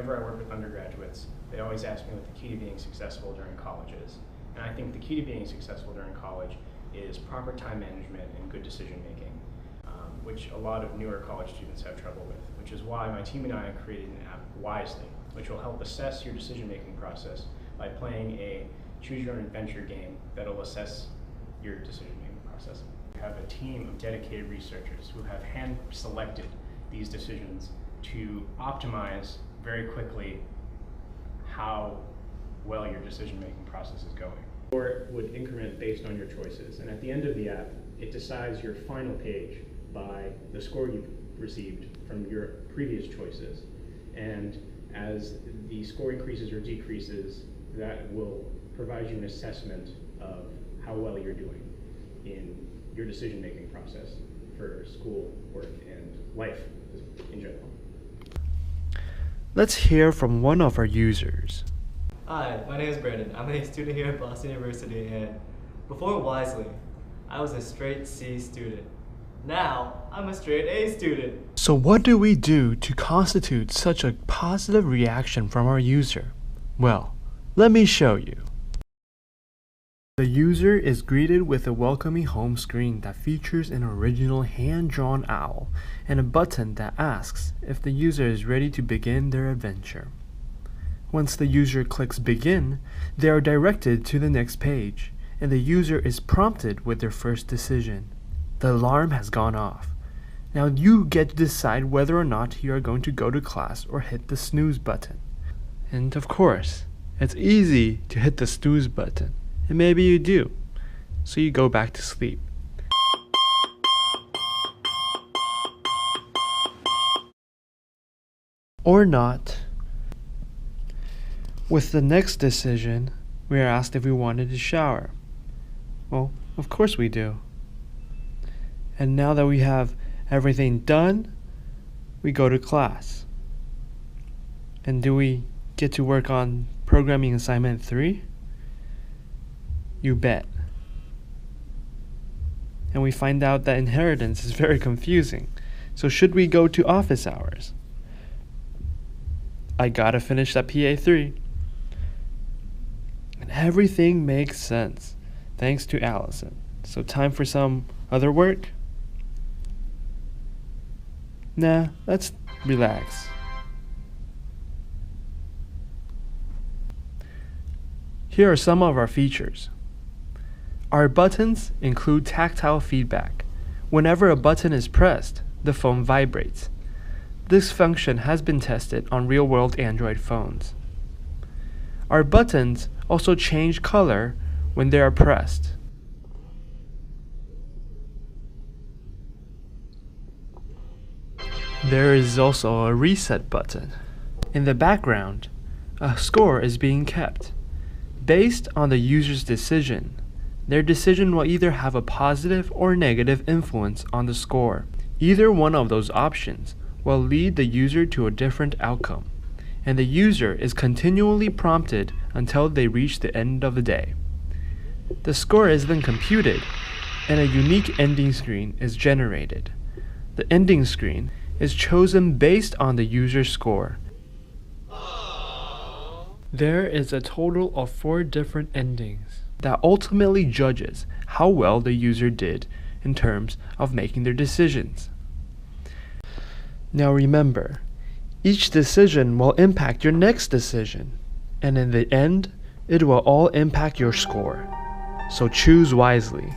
whenever I work with undergraduates, they always ask me what the key to being successful during college is. And I think the key to being successful during college is proper time management and good decision making, which a lot of newer college students have trouble with, which is why my team and I created an app, Wisely, which will help assess your decision making process by playing a choose your own adventure game that'll assess your decision making process. We have a team of dedicated researchers who have hand selected these decisions to optimize very quickly how well your decision-making process is going. Or it would increment based on your choices, and at the end of the app, it decides your final page by the score you've received from your previous choices. And as the score increases or decreases, that will provide you an assessment of how well you're doing in your decision-making process for school, work, and life in general. Let's hear from one of our users. Hi, my name is Brandon. I'm a student here at Boston University, and before Wisely, I was a straight C student. Now, I'm a straight A student. So what do we do to constitute such a positive reaction from our user? Well, let me show you. The user is greeted with a welcoming home screen that features an original hand-drawn owl and a button that asks if the user is ready to begin their adventure. Once the user clicks begin, they are directed to the next page, and the user is prompted with their first decision. The alarm has gone off. Now you get to decide whether or not you are going to go to class or hit the snooze button. And of course, it's easy to hit the snooze button. And maybe you do, so you go back to sleep. Or not. With the next decision, we are asked if we wanted to shower. Well, of course we do. And now that we have everything done, we go to class. And do we get to work on programming assignment 3? You bet. And we find out that inheritance is very confusing. So should we go to office hours? I gotta finish that PA3. And everything makes sense, thanks to Allison. So time for some other work? Nah, let's relax. Here are some of our features. Our buttons include tactile feedback. Whenever a button is pressed, the phone vibrates. This function has been tested on real-world Android phones. Our buttons also change color when they are pressed. There is also a reset button. In the background, a score is being kept. Based on the user's decision, their decision will either have a positive or negative influence on the score. Either one of those options will lead the user to a different outcome, and the user is continually prompted until they reach the end of the day. The score is then computed, and a unique ending screen is generated. The ending screen is chosen based on the user's score. There is a total of 4 different endings that ultimately judges how well the user did in terms of making their decisions. Now remember, each decision will impact your next decision, and in the end, it will all impact your score. So choose wisely.